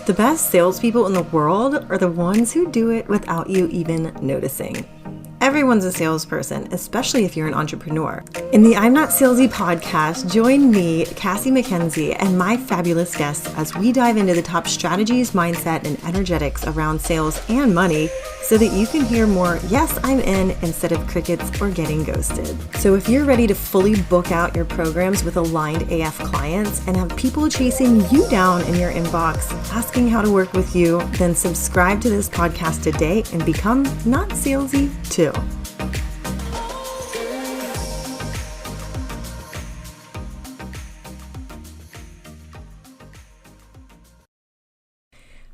The best salespeople in the world are the ones who do it without you even noticing. Everyone's a salesperson, especially if you're an entrepreneur. In the I'm Not Salesy podcast, join me, Cassie McKenzie, and my fabulous guests as we dive into the top strategies, mindset, and energetics around sales and money so that you can hear more, yes, I'm in, instead of crickets or getting ghosted. So if you're ready to fully book out your programs with aligned AF clients and have people chasing you down in your inbox, asking how to work with you, then subscribe to this podcast today and become not salesy too.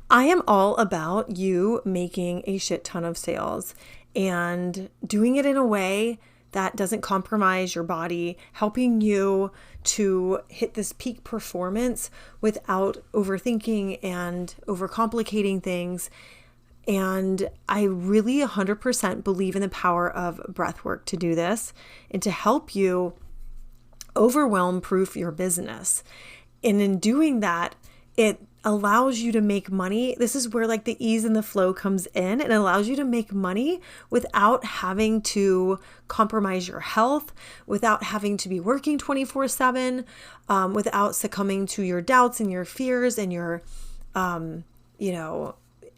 I am all about you making a shit ton of sales and doing it in a way that doesn't compromise your body, helping you to hit this peak performance without overthinking and overcomplicating things. And I really 100% believe in the power of breath work to do this and to help you overwhelm proof your business. And in doing that, it allows you to make money. This is where like the ease and the flow comes in. It allows you to make money without having to compromise your health, without having to be working 24/7, without succumbing to your doubts and your fears and your,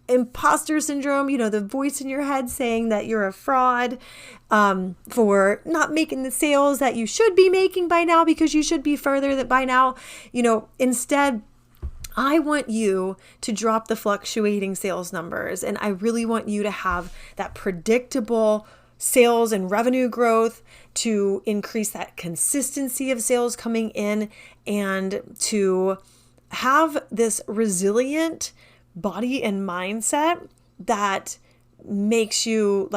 imposter syndrome, the voice in your head saying that you're a fraud for not making the sales that you should be making by now because you should be further by now. Instead, I want you to drop the fluctuating sales numbers, and I really want you to have that predictable sales and revenue growth, to increase that consistency of sales coming in, and to have this resilient body and mindset that makes you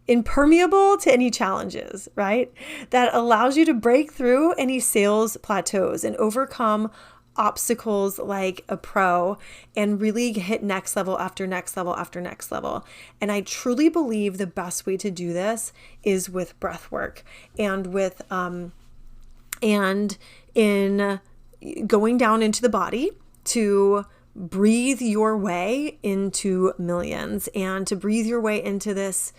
impermeable to any challenges, right? That allows you to break through any sales plateaus and overcome obstacles like a pro and really hit next level after next level after next level. And I truly believe the best way to do this is with breath work and with and in going down into the body to breathe your way into millions and to breathe your way into this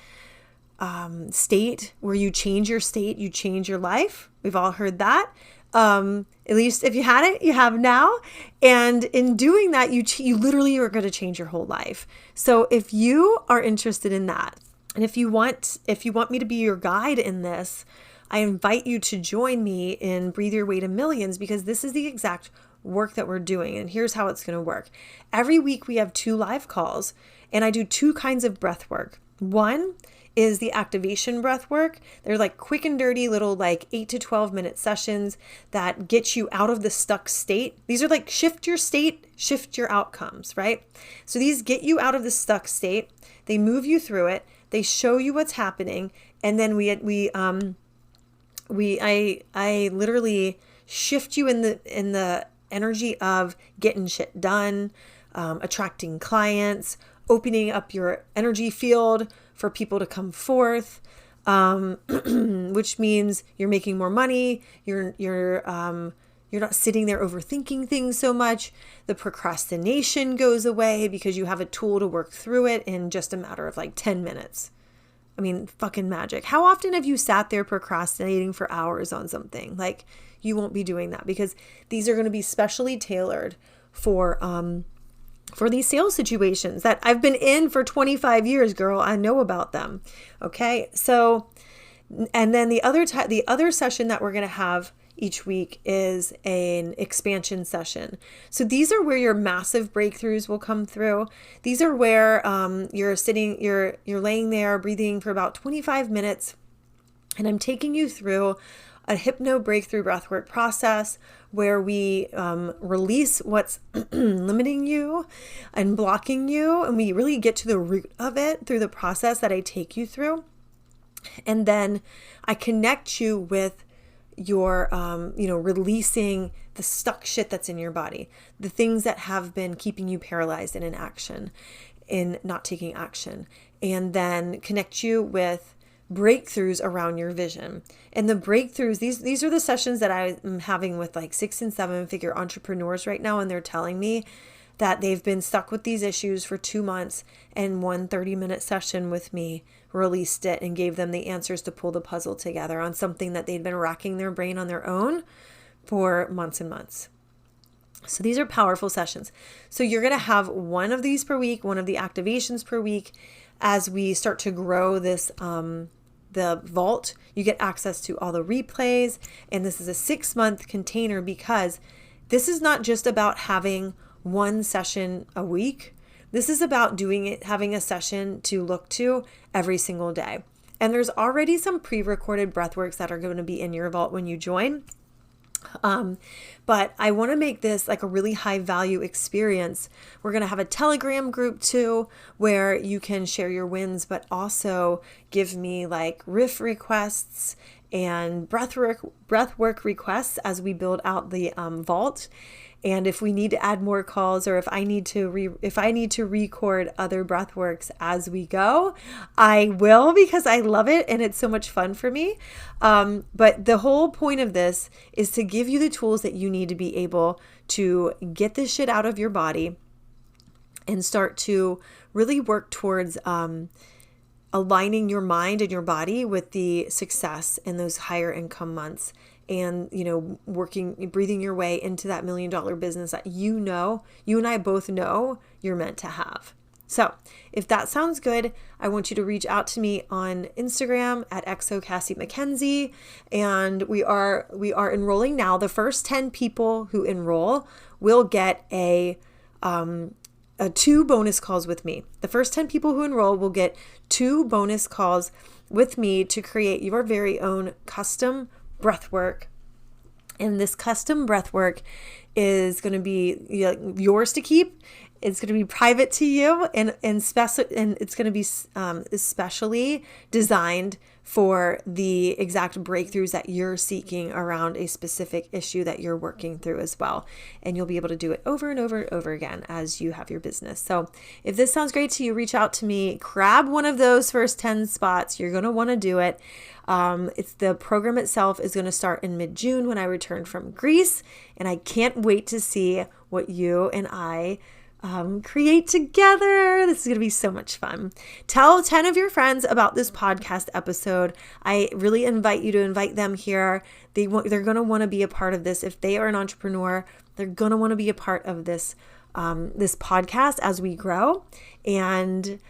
state where you change your state, you change your life. We've all heard that. At least if you had it, you have now. And in doing that, you literally are going to change your whole life. So if you are interested in that, and if you want me to be your guide in this, I invite you to join me in Breathe Your Way to Millions, because this is the exact work that we're doing. And here's how it's going to work. Every week we have 2 live calls, and I do 2 kinds of breath work. One is the activation breath work. They're like quick and dirty little 8 to 12 minute sessions that get you out of the stuck state. These are like shift your state, shift your outcomes, right? So these get you out of the stuck state. They move you through it. They show you what's happening. And then I literally shift you in the energy of getting shit done, attracting clients, opening up your energy field for people to come forth, which means you're making more money. You're not sitting there overthinking things so much. The procrastination goes away because you have a tool to work through it in just a matter of 10 minutes. I mean, fucking magic. How often have you sat there procrastinating for hours on something? You won't be doing that, because these are going to be specially tailored for these sales situations that I've been in for 25 years, girl. I know about them. Okay. So, and then the other session that we're going to have each week is an expansion session. So these are where your massive breakthroughs will come through. These are where you're laying there breathing for about 25 minutes, and I'm taking you through a hypno breakthrough breathwork process where we release what's limiting you and blocking you, and we really get to the root of it through the process that I take you through. And then I connect you with your, releasing the stuck shit that's in your body, the things that have been keeping you paralyzed in inaction, in not taking action, and then connect you with breakthroughs around your vision. And the breakthroughs, these are the sessions that I'm having with like 6 and 7 figure entrepreneurs right now, and they're telling me that they've been stuck with these issues for 2 months, and one 30-minute session with me released it and gave them the answers to pull the puzzle together on something that they'd been racking their brain on their own for months and months. So these are powerful sessions. So you're going to have one of these per week, one of the activations per week. As we start to grow this, the vault, you get access to all the replays. And this is a 6-month container, because this is not just about having one session a week. This is about having a session to look to every single day. And there's already some pre-recorded breathworks that are going to be in your vault when you join. But I want to make this like a really high value experience. We're going to have a Telegram group too, where you can share your wins, but also give me like riff requests and breathwork requests as we build out the vault. And if we need to add more calls, or if I need to record other breathworks as we go, I will, because I love it and it's so much fun for me. But the whole point of this is to give you the tools that you need to be able to get this shit out of your body and start to really work towards aligning your mind and your body with the success in those higher income months. And, breathing your way into that $1 million business that you and I both know you're meant to have. So if that sounds good, I want you to reach out to me on Instagram at XOCassieMcKenzie. And we are enrolling now. The first 10 people who enroll will get a 2 bonus calls with me. The first 10 people who enroll will get 2 bonus calls with me to create your very own custom breathwork. And this custom breathwork is going to be yours to keep. It's going to be private to you, and it's going to be especially designed for the exact breakthroughs that you're seeking around a specific issue that you're working through as well. And you'll be able to do it over and over and over again as you have your business. So if this sounds great to you, reach out to me, grab one of those first 10 spots. You're going to want to do it. The program itself is going to start in mid-June when I return from Greece, and I can't wait to see what you and I create together. This is going to be so much fun. Tell 10 of your friends about this podcast episode. I really invite you to invite them here. They're going to want to be a part of this. If they are an entrepreneur, they're going to want to be a part of this podcast as we grow. And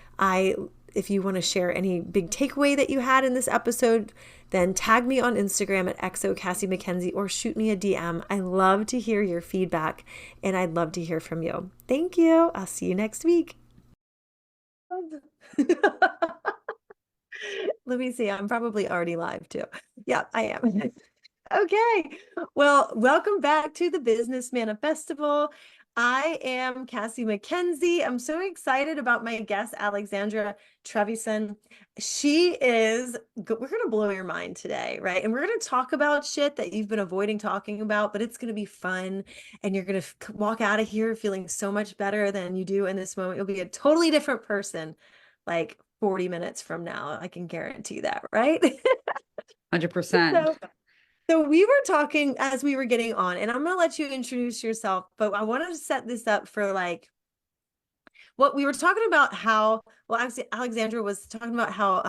if you want to share any big takeaway that you had in this episode, then tag me on Instagram at XOCassieMcKenzie or shoot me a DM. I love to hear your feedback, and I'd love to hear from you. Thank you. I'll see you next week. Let me see. I'm probably already live too. Yeah, I am. Okay. Well, welcome back to the Business Manifestival. I am Cassie McKenzie. I'm so excited about my guest, Alexandra Trevisan. We're going to blow your mind today, right? And we're going to talk about shit that you've been avoiding talking about, but it's going to be fun. And you're going to walk out of here feeling so much better than you do in this moment. You'll be a totally different person, like 40 minutes from now. I can guarantee that, right? 100%. So we were talking as we were getting on, and I'm going to let you introduce yourself, but I wanted to set this up for like what we were talking about, actually Alexandra was talking about how,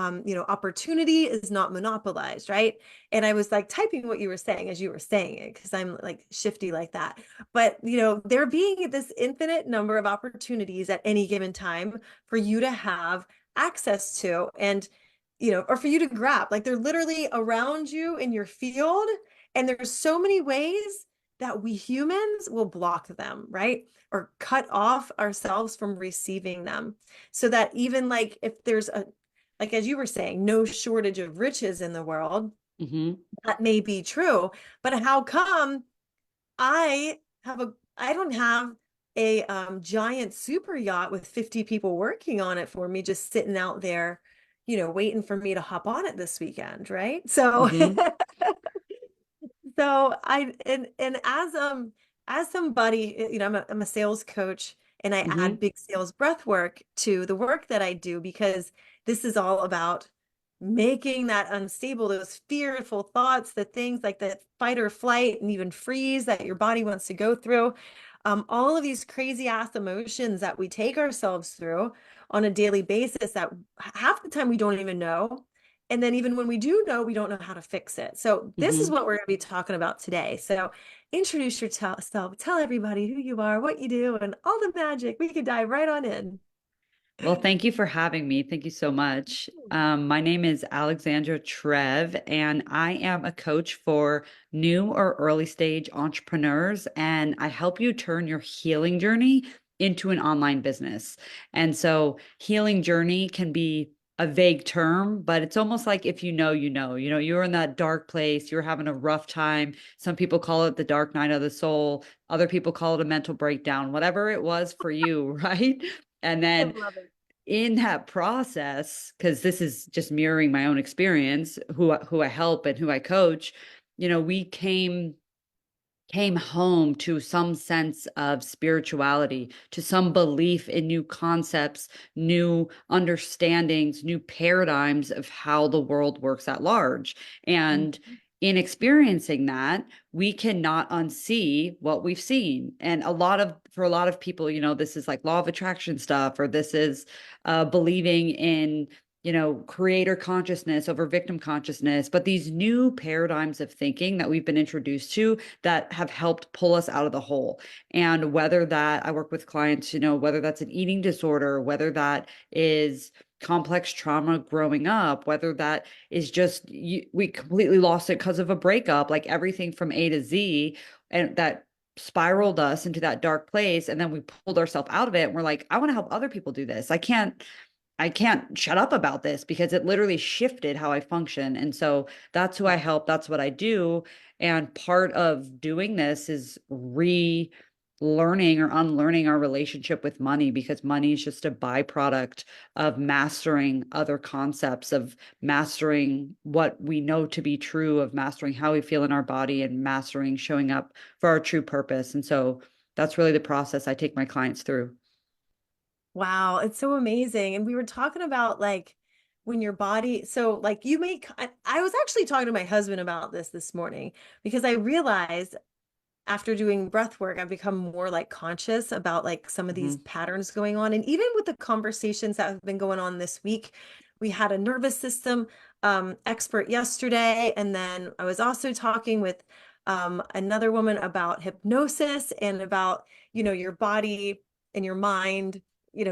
opportunity is not monopolized, right? And I was like typing what you were saying as you were saying it, because I'm like shifty like that. But, there being this infinite number of opportunities at any given time for you to have access to, and or for you to grab, like they're literally around you in your field. And there's so many ways that we humans will block them, right? Or cut off ourselves from receiving them. So that even like if there's as you were saying, no shortage of riches in the world, that may be true. But how come I don't have a giant super yacht with 50 people working on it for me, just sitting out there, waiting for me to hop on it this weekend, right? So, so as somebody, I'm a sales coach, and I add big sales breath work to the work that I do, because this is all about making that unstable, those fearful thoughts, the things like that fight or flight and even freeze that your body wants to go through. All of these crazy ass emotions that we take ourselves through on a daily basis that half the time we don't even know. And then even when we do know, we don't know how to fix it. So this is Hmm. what we're going to be talking about today. So introduce yourself, tell everybody who you are, what you do, and all the magic. We could dive right on in. Well, thank you for having me. Thank you so much. My name is Alexandra Trev, and I am a coach for new or early stage entrepreneurs. And I help you turn your healing journey into an online business. And so, healing journey can be a vague term, but it's almost like if you know, you're in that dark place, you're having a rough time. Some people call it the dark night of the soul, other people call it a mental breakdown, whatever it was for you, right? And I then love it. in that process, because this is just mirroring my own experience, who I help and who I coach, we came home to some sense of spirituality, to some belief in new concepts, new understandings, new paradigms of how the world works at large. And Mhm. in experiencing that, we cannot unsee what we've seen. And for a lot of people, this is like law of attraction stuff, or this is believing in creator consciousness over victim consciousness, but these new paradigms of thinking that we've been introduced to that have helped pull us out of the hole. And whether that I work with clients, whether that's an eating disorder, whether that is complex trauma growing up, whether that is just we completely lost it because of a breakup, like everything from A to Z, and that spiraled us into that dark place. And then we pulled ourselves out of it. And we're like, I want to help other people do this. I can't shut up about this because it literally shifted how I function. And so that's who I help. That's what I do. And part of doing this is relearning or unlearning our relationship with money, because money is just a byproduct of mastering other concepts, of mastering what we know to be true, of mastering how we feel in our body, and mastering showing up for our true purpose. And so that's really the process I take my clients through. Wow, it's so amazing. And we were talking about like when your body, so like you make, I was actually talking to my husband about this morning because I realized after doing breath work, I've become more like conscious about like some of these Hmm. patterns going on. And even with the conversations that have been going on this week, we had a nervous system expert yesterday. And then I was also talking with another woman about hypnosis and about, your body and your mind,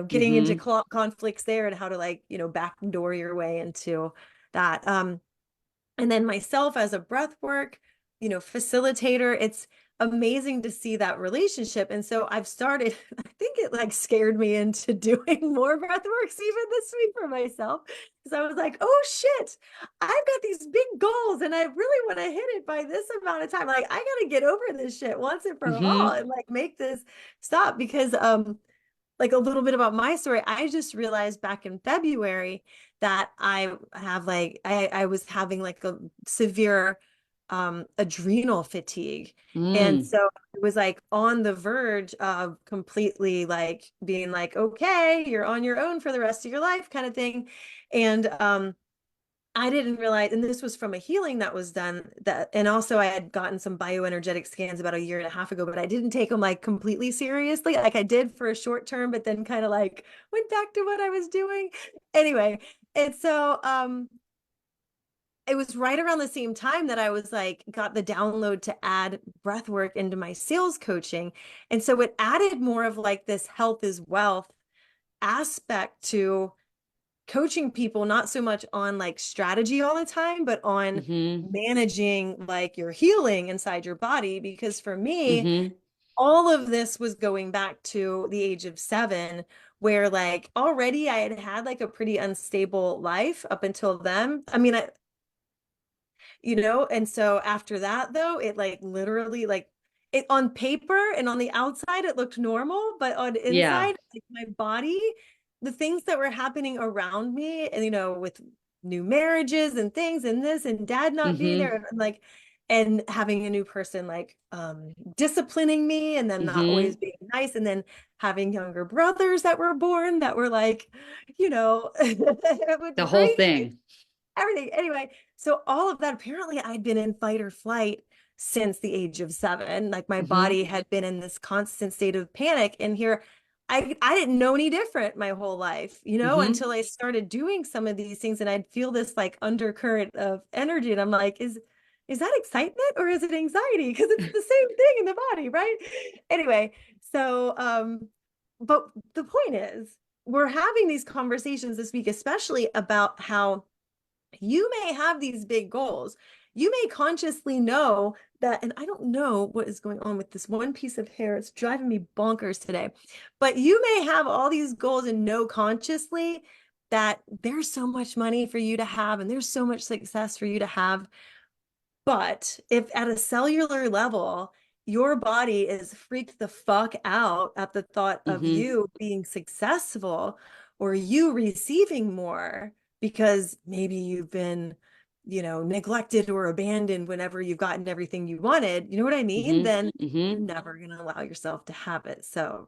getting into Hmm. conflicts there and how to like, backdoor your way into that. And then myself as a breath work, facilitator, it's amazing to see that relationship. And so I've started, I think it like scared me into doing more breath works even this week for myself. Because I was like, oh shit, I've got these big goals and I really want to hit it by this amount of time. Like I gotta get over this shit once and for all Hmm. and like make this stop because like a little bit about my story, I just realized back in February that I have like I was having like a severe adrenal fatigue. And Mm. so it was like on the verge of completely like being like, okay, you're on your own for the rest of your life kind of thing. And I didn't realize, and this was from a healing that was done that, and also I had gotten some bioenergetic scans about a year and a half ago, but I didn't take them like completely seriously. Like I did for a short term, but then kind of like went back to what I was doing. Anyway, and so it was right around the same time that I was like got the download to add breath work into my sales coaching. And so it added more of like this health is wealth aspect to coaching people, not so much on like strategy all the time, but on Mhm. managing like your healing inside your body. Because for me, Mhm. all of this was going back to the age of 7, where like already I had had like a pretty unstable life up until then. I mean, and so after that though, it like literally like it on paper and on the outside it looked normal, but on the Yeah. inside, like my body, the things that were happening around me and with new marriages and things and this and dad not being there Mhm. and like and having a new person like disciplining me and then not always Mhm. being nice and then having younger brothers that were born that were like it would The whole break. thing. everything. Anyway, so all of that, apparently I'd been in fight or flight since the age of 7. Like my Hmm. body had been in this constant state of panic. And here I didn't know any different my whole life, Hmm. until I started doing some of these things and I'd feel this like undercurrent of energy. And I'm like, is that excitement or is it anxiety? Because it's the same thing in the body, right? Anyway, so but the point is, we're having these conversations this week, especially about how you may have these big goals. You may consciously know that, and I don't know what is going on with this one piece of hair. It's driving me bonkers today. But you may have all these goals and know consciously that there's so much money for you to have and there's so much success for you to have. But if at a cellular level, your body is freaked the fuck out at the thought of Hmm. you being successful or you receiving more because maybe you've been, neglected or abandoned whenever you've gotten everything you wanted, you know what I mean? Hmm. Then you're Hmm. never going to allow yourself to have it. So,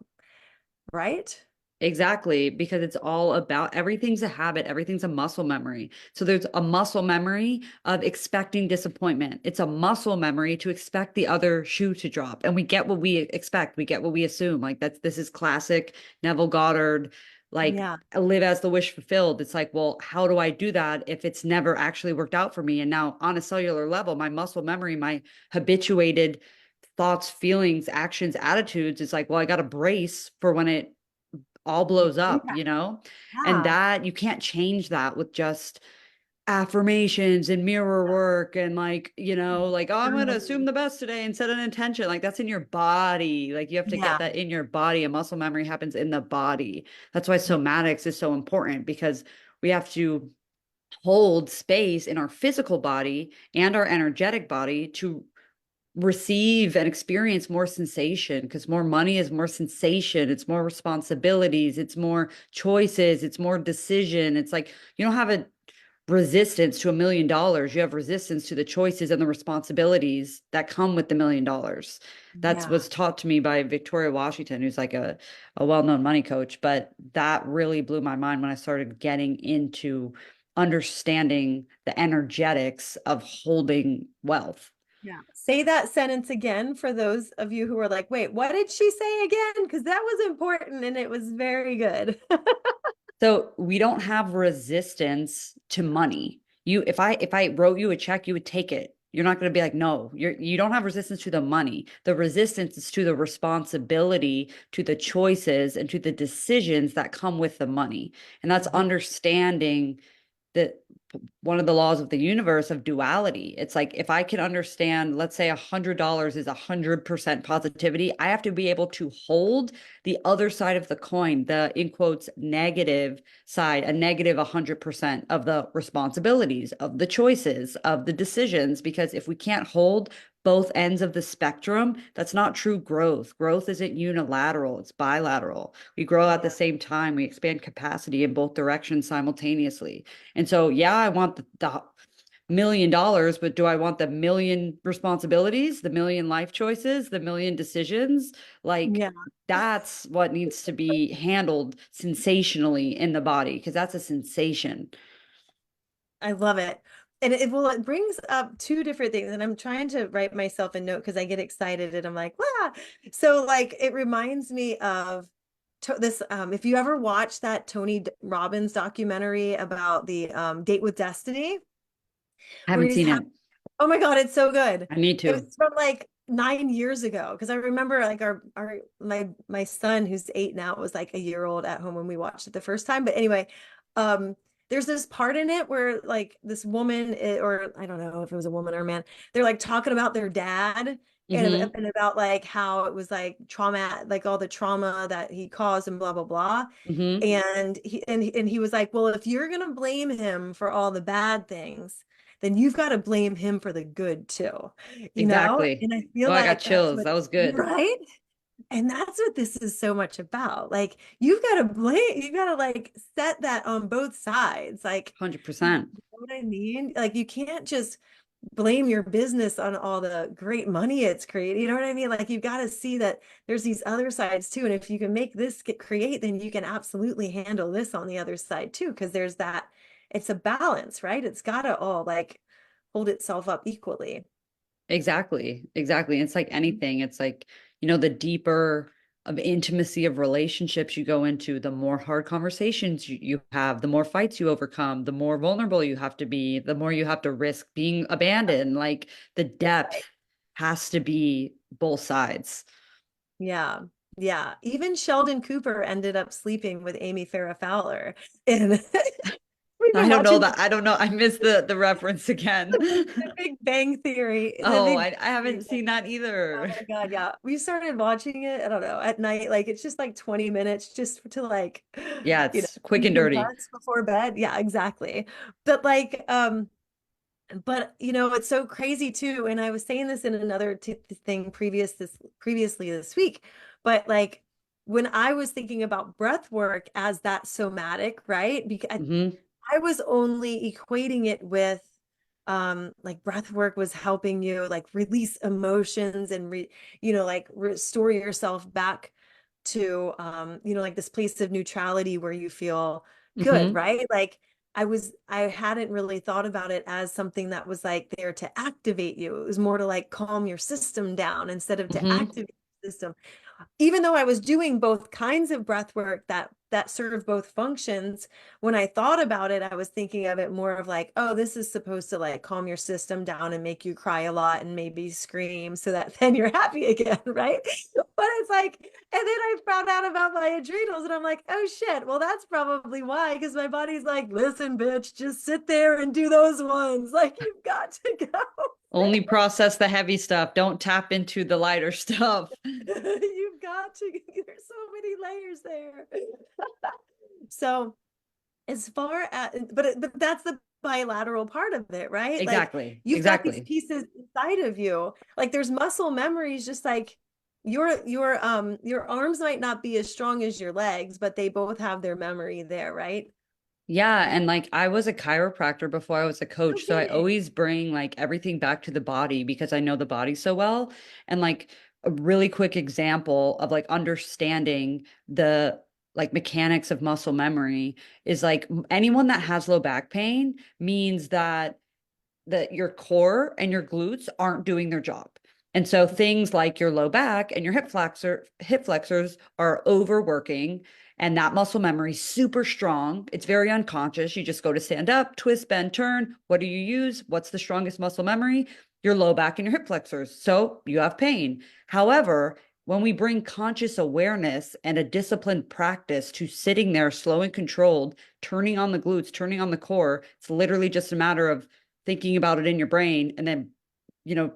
right? Exactly, because it's all about everything's a habit, everything's a muscle memory. So there's a muscle memory of expecting disappointment. It's a muscle memory to expect the other shoe to drop. And we get what we expect, we get what we assume. Like this is classic Neville Goddard, like Yeah. live as the wish fulfilled. It's like, well, how do I do that if it's never actually worked out for me? And now on a cellular level, my muscle memory, my habituated thoughts, feelings, actions, attitudes, it's like, well, I got to brace for when it all blows up, Yeah. And Yeah. that you can't change that with just affirmations and mirror work and like, like, oh, I'm going to assume Journaling. the best today and set an intention. Like that's in your body. Like you have to get Yeah. that in your body. A muscle memory happens in the body. That's why somatics is so important because we have to hold space in our physical body and our energetic body to receive and experience more sensation because more money is more sensation. It's more responsibilities. It's more choices. It's more decision. It's like you don't have a resistance to $1 million. You have resistance to the choices and the responsibilities that come with the $1 million. That's Yeah. was taught to me by Victoria Washington, who's like a well-known money coach. But that really blew my mind when I started getting into understanding the energetics of holding wealth. Yeah. Say that sentence again for those of you who are like, wait, what did she say again? Because that was important and it was very good. So we don't have resistance to money. If I wrote you a check, you would take it. You're not going to be like, no, you don't have resistance to the money. The resistance is to the responsibility, to the choices, and to the decisions that come with the money. And that's Yeah. understanding that one of the laws of the universe of duality. It's like if I can understand, let's say $100 is 100% positivity, I have to be able to hold the other side of the coin, the in quotes negative side, a negative 100% of the responsibilities, of the choices, of the decisions. Because if we can't hold both ends of the spectrum, that's not true growth. Growth isn't unilateral, it's bilateral. We grow at the Yeah. same time, we expand capacity in both directions simultaneously. And so, yeah, I want the $1 million, but do I want the million responsibilities, the million life choices, the million decisions? Like Yeah. that's what needs to be handled sensationally in the body because that's a sensation. I love it. And it brings up two different things. And I'm trying to write myself a note because I get excited and I'm like, wow. So like it reminds me of this if you ever watched that Robbins documentary about the Date with Destiny, I where haven't he's seen having, it. oh my God, it's so good. I need It to. was from like 9 years ago. Because I remember like our my son who's 8 now was like a year old at home when we watched it the first time. But anyway, um, there's this part in it where like this woman, or I don't know if it was a woman or a man, they're like talking about their dad Hmm. and about like how it was like trauma, like all the trauma that he caused and blah blah blah. Hmm. And he was like, well, if you're gonna blame him for all the bad things, then you've got to blame him for the good too, Exactly. And I feel Oh, I got like that's chills. what, That was good. right? And that's what this is so much about. Like you got to like set that on both sides. Like, you 100%. know what I mean? Like you can't just blame your business on all the great money it's created. You know what I mean? Like you've got to see that there's these other sides too. And if you can make this get create, then you can absolutely handle this on the other side too. Cause there's that it's a balance, right? It's got to all like hold itself up equally. Exactly. Exactly. It's like anything. It's like, the deeper of intimacy of relationships you go into, the more hard conversations you have, the more fights you overcome, the more vulnerable you have to be, the more you have to risk being abandoned. Like the depth has to be both sides. Yeah. Yeah. Even Sheldon Cooper ended up sleeping with Amy Farrah Fowler. And we've I been don't know watching that. I don't know. I missed the reference again. the Big Bang Theory. The Oh, Big I Bang haven't Theory. seen that Oh either. my God, yeah. We started watching it, I don't know, at night. Like it's just like 20 minutes just to like, Yeah, you know, it's quick beat and your dirty. butts before bed. Yeah, exactly. But like, but it's so crazy too. And I was saying this in another thing previously this week, but like when I was thinking about breath work as that somatic, right? Because Hmm. I was only equating it with like breath work was helping you like release emotions and like restore yourself back to like this place of neutrality where you feel good, Hmm. right? Like I hadn't really thought about it as something that was like there to activate you. It was more to like calm your system down instead of to Hmm. activate the system, even though I was doing both kinds of breath work that serve both functions. When I thought about it, I was thinking of it more of like, oh, this is supposed to like calm your system down and make you cry a lot and maybe scream so that then you're happy again, right? But it's like, and then I found out about my adrenals and I'm like, oh shit, well, that's probably why, because my body's like, listen, bitch, just sit there and do those ones. Like, you've got to go. Only process the heavy stuff. Don't tap into the lighter stuff. You've got to, there's so many layers there. So as far as, but that's the bilateral part of it, right? Like Exactly. you've got these Exactly. pieces inside of you. Like there's muscle memories, just like your arms might not be as strong as your legs, but they both have their memory there, right? Yeah. And like I was a chiropractor before I was a No coach. So I kidding. always bring like everything back to the body because I know the body so well. And like a really quick example of like understanding the like mechanics of muscle memory is like anyone that has low back pain means that your core and your glutes aren't doing their job. And so things like your low back and your hip flexors are overworking, and that muscle memory is super strong. It's very unconscious. You just go to stand up, twist, bend, turn. What do you use? What's the strongest muscle memory? Your low back and your hip flexors. So you have pain. However, when we bring conscious awareness and a disciplined practice to sitting there slow and controlled, turning on the glutes, turning on the core, it's literally just a matter of thinking about it in your brain and then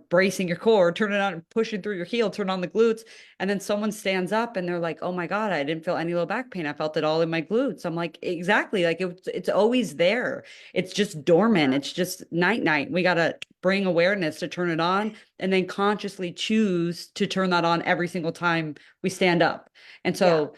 bracing your core, turn it on and pushing through your heel, turn on the glutes. And then someone stands up and they're like, oh my God, I didn't feel any low back pain. I felt it all in my glutes. I'm like, exactly. Like it's always there. It's just dormant. Yeah. It's just night night. We got to bring awareness to turn it on and then consciously choose to turn that on every single time we stand up. And Yeah. so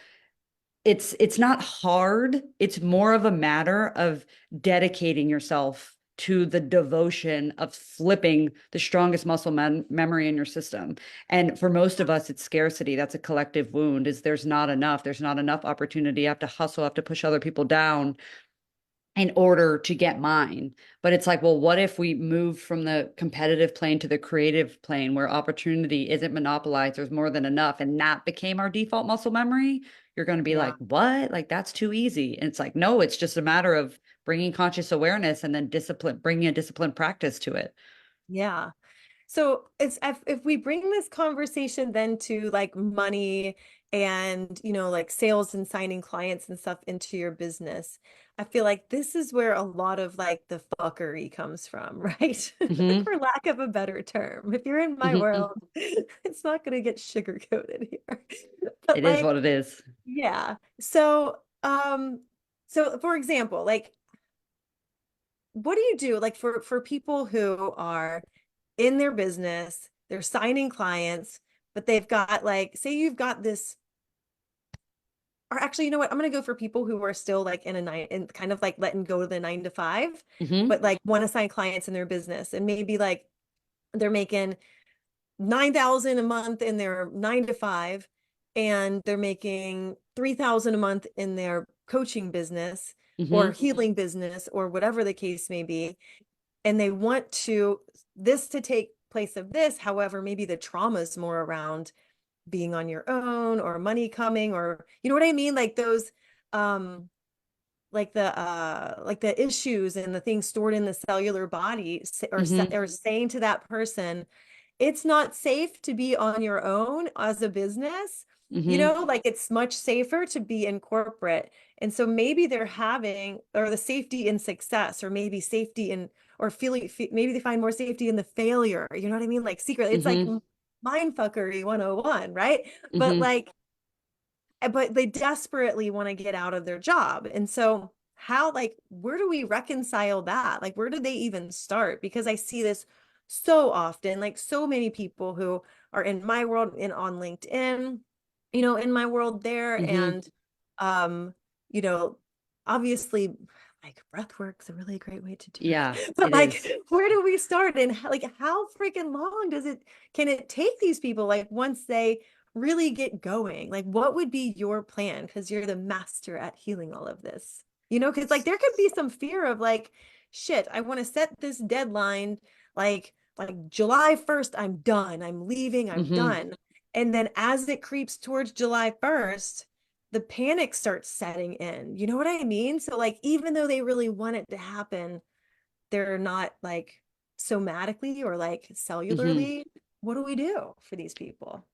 it's not hard. It's more of a matter of dedicating yourself to the devotion of flipping the strongest muscle memory in your system. And for most of us, it's scarcity. That's a collective wound. Is there's not enough. There's not enough opportunity. I have to hustle. I have to push other people down in order to get mine. But it's like, well, what if we move from the competitive plane to the creative plane where opportunity isn't monopolized? There's more than enough. And that became our default muscle memory. You're going to be Yeah. like, what? Like, that's too easy. And it's like, no, it's just a matter of bringing conscious awareness and then discipline, bringing a disciplined practice to it. Yeah. So it's if we bring this conversation then to like money and like sales and signing clients and stuff into your business, I feel like this is where a lot of like the fuckery comes from, right? Hmm. For lack of a better term. If you're in my Hmm. world, it's not going to get sugar coated here. But It is like, what it is. yeah. So for example, like what do you do like for people who are in their business, they're signing clients, but they've got like, say you've got this, or actually, you know what? I'm gonna go for people who are still like in a nine and kind of like letting go of the 9 to 5, Hmm. but like want to sign clients in their business and maybe like they're making 9,000 a month in their 9 to 5 and they're making 3,000 a month in their coaching business. or Mm-hmm. healing business or whatever the case may be, and they want to this to take place of this. However, maybe the trauma is more around being on your own or money coming, or you know what I mean, like those um like the issues and the things stored in the cellular body, Mm-hmm. or saying to that person, it's not safe to be on your own as a business. You Mm-hmm. know, like it's much safer to be in corporate. And so maybe they're having, or the safety in success, or maybe safety in, or feeling, maybe they find more safety in the failure. You know what I mean? Like secret, it's like Mm-hmm. mind fuckery 101, right? But Mm-hmm. like, but they desperately want to get out of their job. And so how, like, where do we reconcile that? Like, where do they even start? Because I see this so often, like so many people who are in my world and on LinkedIn, you know, in my world there. Mm-hmm. And um, you know, obviously like breath work's a really great way to do Yeah, it. But it like, is. where do we start? And like how freaking long does it can it take these people, like once they really get going? Like, what would be your plan? Because you're the master at healing all of this. You know, because like there could be some fear of like, shit, I want to set this deadline, like July 1st, I'm done. I'm leaving, I'm Mm-hmm. done. And then as it creeps towards July 1st, the panic starts setting in. You know what I mean? So like even though they really want it to happen, they're not like somatically or like Mm-hmm. cellularly. What do we do for these people?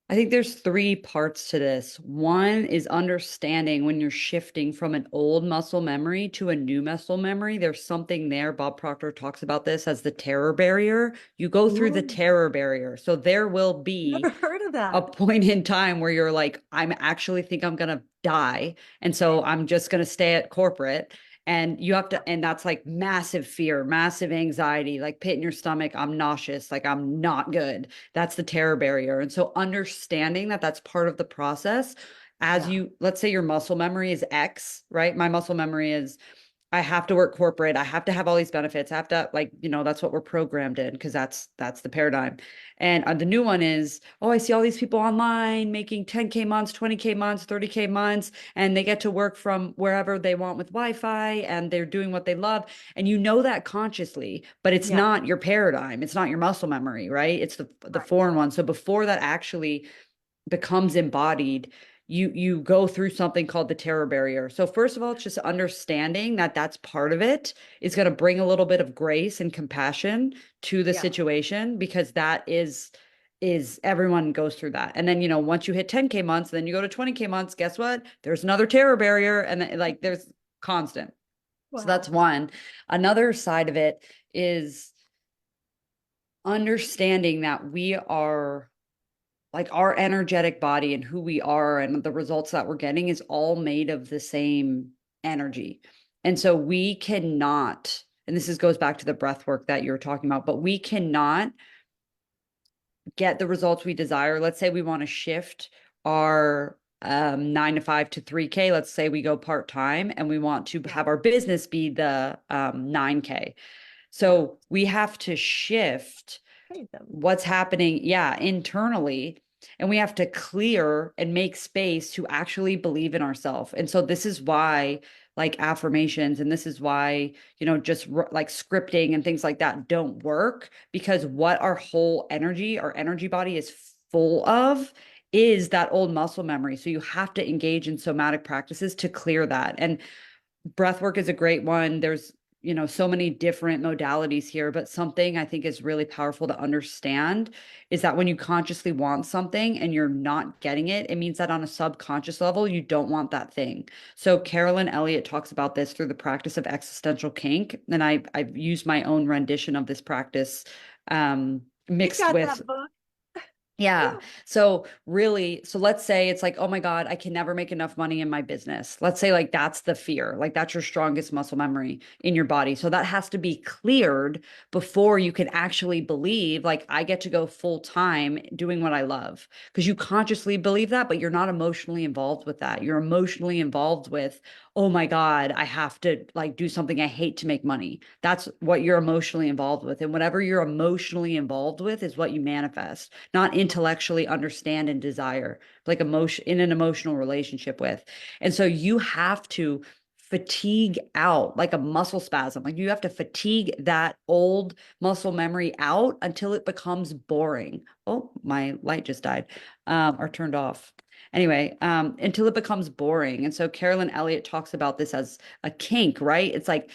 I think there's three parts to this. One is understanding when you're shifting from an old muscle memory to a new muscle memory. There's something there. Bob Proctor talks about this as the terror barrier. You go through the Ooh, terror barrier. So there will be never heard of a that. point in time where you're like, I'm actually think I'm going to die. And so I'm just going to stay at corporate. And you have to, and that's like massive fear, massive anxiety, like pit in your stomach. I'm nauseous, like I'm not good. That's the terror barrier. And so understanding that that's part of the process as Yeah. you, let's say your muscle memory is X, right? My muscle memory is I have to work corporate. I have to have all these benefits. I have to like, that's what we're programmed in because that's the paradigm. And the new one is, oh, I see all these people online making 10K months, 20K months, 30K months, and they get to work from wherever they want with Wi-Fi and they're doing what they love. And you know that consciously, but it's Yeah. not your paradigm. It's not your muscle memory, right? It's the Right. foreign one. So before that actually becomes embodied, you go through something called the terror barrier. So first of all, it's just understanding that that's part of it is going to bring a little bit of grace and compassion to the Yeah. situation because that is everyone goes through that. And then, once you hit 10K months, then you go to 20K months, guess what? There's another terror barrier and then, like there's constant. So that's Wow. one. Another side of it is understanding that we are like our energetic body and who we are and the results that we're getting is all made of the same energy. And so we cannot, and this goes back to the breath work that you're talking about, but we cannot get the results we desire. Let's say we want to shift our 9 to 5 to 3K. Let's say we go part time and we want to Yeah. have our business be the 9K. Yeah. So we have to shift Praise them. what's happening, yeah, internally. And we have to clear and make space to actually believe in ourselves. And so this is why like affirmations and this is why, just like scripting and things like that don't work because what our energy body is full of is that old muscle memory. So you have to engage in somatic practices to clear that. And breath work is a great one. There's, so many different modalities here, but something I think is really powerful to understand is that when you consciously want something and you're not getting it, it means that on a subconscious level, you don't want that thing. So Carolyn Elliott talks about this through the practice of existential kink. And I've used my own rendition of this practice I've mixed got with that book. yeah. Yeah. So really, so let's say it's like, oh my God, I can never make enough money in my business. Let's say like that's the fear, like that's your strongest muscle memory in your body. So that has to be cleared before you can actually believe like I get to go full time doing what I love. Because you consciously believe that, but you're not emotionally involved with that. You're emotionally involved with, oh my God, I have to like do something I hate to make money. That's what you're emotionally involved with. And whatever you're emotionally involved with is what you manifest, not intellectually understand and desire, like emotion in an emotional relationship with. And so you have to fatigue out like a muscle spasm. Like you have to fatigue that old muscle memory out until it becomes boring. Oh, my light just died, or turned off. Anyway, until it becomes boring. And so Carolyn Elliott talks about this as a kink, right? It's like,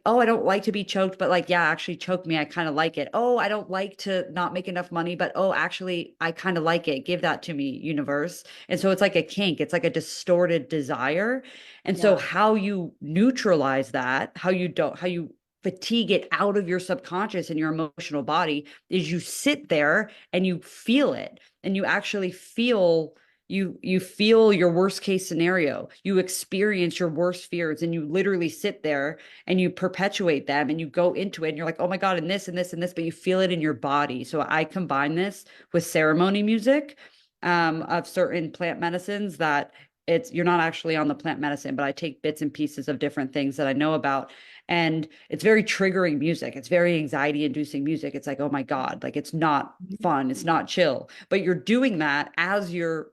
oh, I don't like to be choked, but like, yeah, actually choke me. I kind of like it. Oh, I don't like to not make enough money, but oh, actually, I kind of like it. Give that to me, universe. And so it's like a kink. It's like a distorted desire. And so Yeah. how you neutralize that, how you fatigue it out of your subconscious and your emotional body is you sit there and you feel it, and you actually feel, you feel your worst case scenario, you experience your worst fears, and you literally sit there and you perpetuate them and you go into it and you're like, oh my god, and this and this and this, but you feel it in your body. So I combine this with ceremony music, of certain plant medicines that it's, you're not actually on the plant medicine, but I take bits and pieces of different things that I know about. And it's very triggering music. It's very anxiety inducing music. It's like, oh my God, like it's not fun. It's not chill. But you're doing that as you're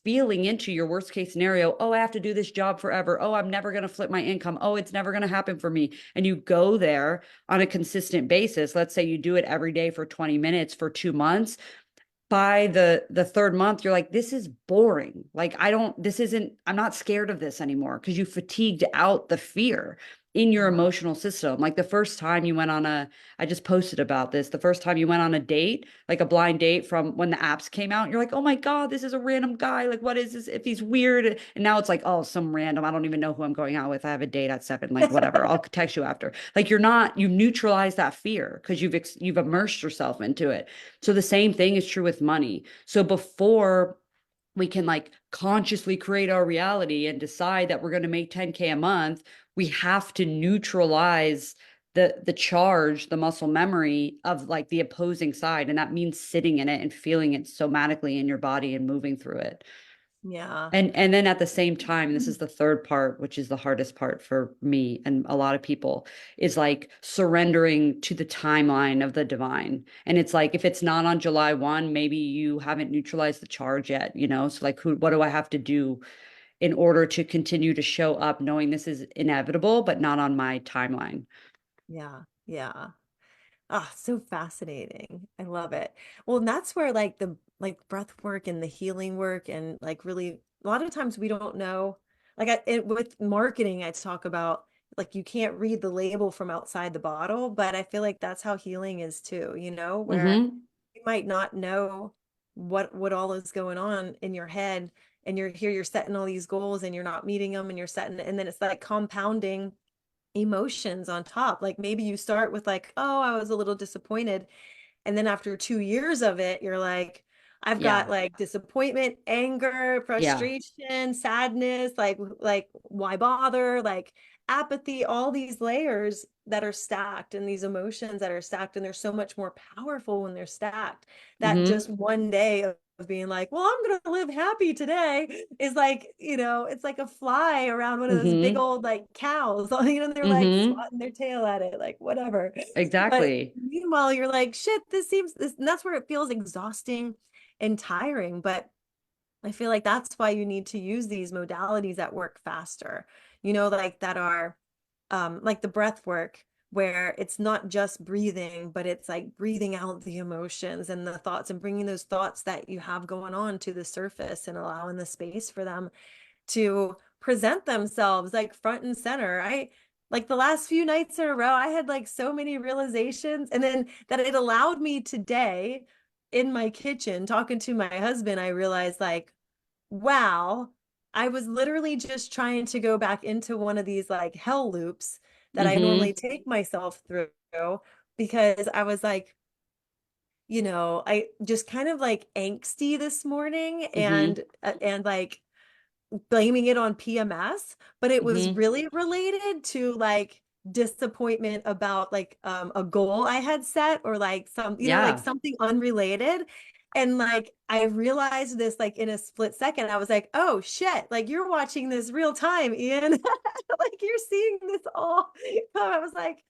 feeling into your worst case scenario. Oh, I have to do this job forever. Oh, I'm never going to flip my income. Oh, it's never going to happen for me. And you go there on a consistent basis. Let's say you do it every day for 20 minutes for 2 months. By the third month, you're like, this is boring. Like, I don't, this isn't, I'm not scared of this anymore, because you fatigued out the fear in your Yeah. emotional system. Like the first time you went on a, I just posted about this, the first time you went on a date, like a blind date from when the apps came out, you're like, oh my God, this is a random guy. Like, what is this? If he's weird. And now it's like, oh, some random, I don't even know who I'm going out with. I have a date at 7, like whatever. I'll text you after. Like you're not, you neutralize that fear because you've immersed yourself into it. So the same thing is true with money. So before we can like consciously create our reality and decide that we're going to make 10K a month, we have to neutralize the charge, the muscle memory of like the opposing side. And that means sitting in it and feeling it somatically in your body and moving through it. Yeah. And then at the same time, and this is the third part, which is the hardest part for me and a lot of people, is like surrendering to the timeline of the divine. And it's like, if it's not on July 1, maybe you haven't neutralized the charge yet, you know? So like, what do I have to do in order to continue to show up knowing this is inevitable, but not on my timeline? Yeah. Yeah. Ah, so fascinating. I love it. Well, and that's where like the like breath work and the healing work and like really a lot of times we don't know. Like with marketing, I talk about like you can't read the label from outside the bottle, but I feel like that's how healing is too, where Mm-hmm. you might not know what all is going on in your head and you're setting all these goals and you're not meeting them and you're setting and then it's like compounding emotions on top. Like maybe you start with like, oh, I was a little disappointed. And then after 2 years of it, you're like, I've got Yeah. like disappointment, anger, Yeah. frustration, sadness, like why bother? Like apathy, all these layers that are stacked and these emotions that are stacked. And they're so much more powerful when they're stacked that Mm-hmm. just one day of being like, well, I'm gonna live happy today is like, it's like a fly around one of those big Mm-hmm. old like cows, they're like Mm-hmm. swatting their tail at it, like whatever. But Exactly. meanwhile, you're like, shit, and that's where it feels exhausting and tiring. But I feel like that's why you need to use these modalities that work faster, like that are like the breath work, where it's not just breathing, but it's like breathing out the emotions and the thoughts and bringing those thoughts that you have going on to the surface and allowing the space for them to present themselves like front and center. I like the last few nights in a row, I had like so many realizations, and then that it allowed me today in my kitchen talking to my husband, I realized like, wow, I was literally just trying to go back into one of these like hell loops that I normally Mm-hmm. take myself through because I was like, I just kind of like angsty this morning Mm-hmm. and like blaming it on PMS, but it was Mm-hmm. really related to like disappointment about like a goal I had set or like like Yeah. something unrelated. And like I realized this like in a split second. I was like, oh shit, like you're watching this real time, Ian. Like you're seeing this all come. I was like,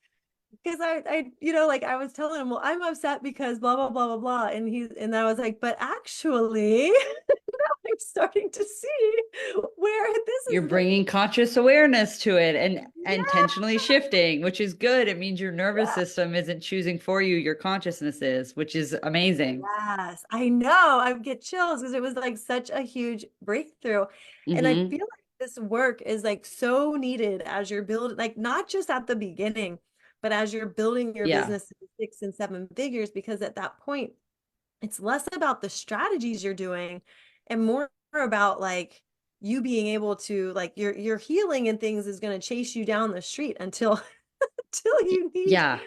because like I was telling him, well, I'm upset because blah blah blah blah blah. And I was like, but actually, I'm starting to see where this You're bringing conscious awareness to it and Yeah. intentionally shifting, which is good. It means your nervous system isn't choosing for you, your consciousness is, which is amazing. Yes, I know. I get chills because it was like such a huge breakthrough. And I Hmm. feel like this work is like so needed as you're building, like not just at the beginning, but as you're building your Yeah. business to 6 and 7 figures, because at that point, it's less about the strategies you're doing and more about like you being able to like your healing and things is going to chase you down the street until until you need Yeah.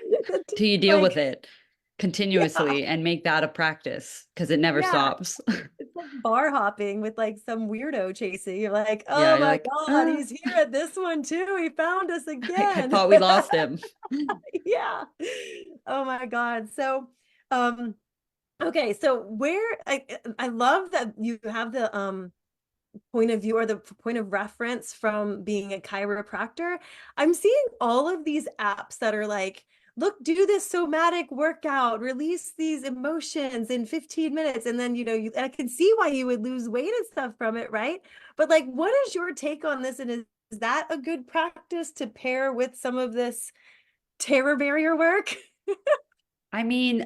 Till you deal with like it yeah, continuously and make that a practice because it never yeah. stops. It's like bar hopping with like some weirdo chasing. You're like, Yeah. oh You're my like, God, ah, he's here at this one too. He found us I again. thought we lost him. Yeah. Oh my God. So, um, okay. So I love that you have the point of view or the point of reference from being a chiropractor. I'm seeing all of these apps that are like, look, do this somatic workout, release these emotions in 15 minutes. And then, and I can see why you would lose weight and stuff from it, right? But like, what is your take on this? And is that a good practice to pair with some of this terror barrier work? I mean,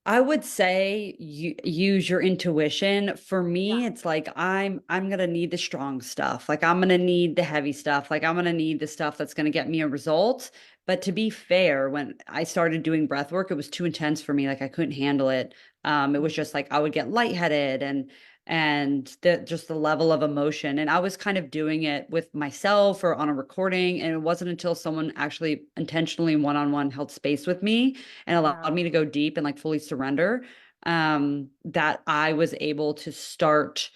I would say you use your intuition. For Yeah. me, it's like I'm gonna need the strong stuff. Like I'm gonna need the heavy stuff. Like I'm gonna need the stuff that's gonna get me a result. But to be fair, when I started doing breath work, it was too intense for me. Like I couldn't handle it. It was just like I would get lightheaded and just the level of emotion. And I was kind of doing it with myself or on a recording. And it wasn't until someone actually intentionally one-on-one held space with me and allowed Yeah. me to go deep and like fully surrender, that I was able to start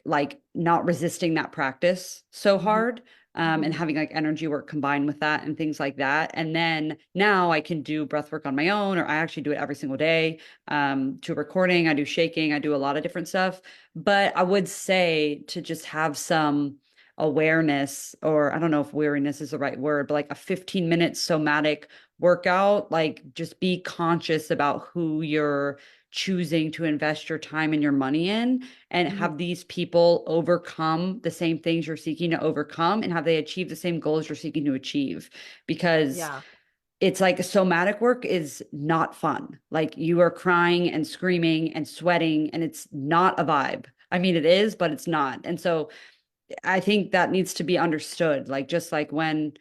like not resisting that practice so Mhm. hard, and Mhm. having like energy work combined with that and things like that. And then now I can do breath work on my own, or I actually do it every single day, to recording. I do shaking, I do a lot of different stuff. But I would say to just have some awareness, or I don't know if weariness is the right word, but like a 15-minute somatic workout, like just be conscious about who you're choosing to invest your time and your money in, and Mhm. have these people overcome the same things you're seeking to overcome, and have they achieve the same goals you're seeking to achieve, because Yeah. it's like somatic work is not fun. Like you are crying and screaming and sweating and it's not a vibe. I mean it is, but it's not. And so I think that needs to be understood, like just like when,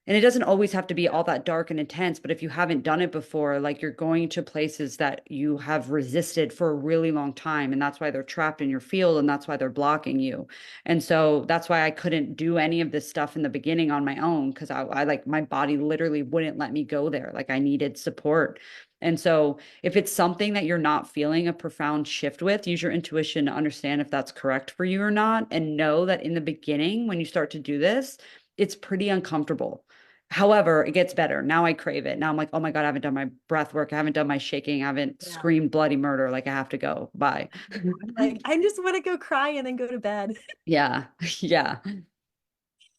and it doesn't always have to be all that dark and intense, but if you haven't done it before, like you're going to places that you have resisted for a really long time. And that's why they're trapped in your field, and that's why they're blocking you. And so that's why I couldn't do any of this stuff in the beginning on my own, because I like my body literally wouldn't let me go there. Like I needed support. And so if it's something that you're not feeling a profound shift with, use your intuition to understand if that's correct for you or not. And know that in the beginning, when you start to do this, it's pretty uncomfortable. However, it gets better. Now I crave it. Now I'm like, oh my God, I haven't done my breath work. I haven't done my shaking. I haven't Yeah. screamed bloody murder. Like I have to go. Bye. I'm like, I just want to go cry and then go to bed. Yeah. Yeah.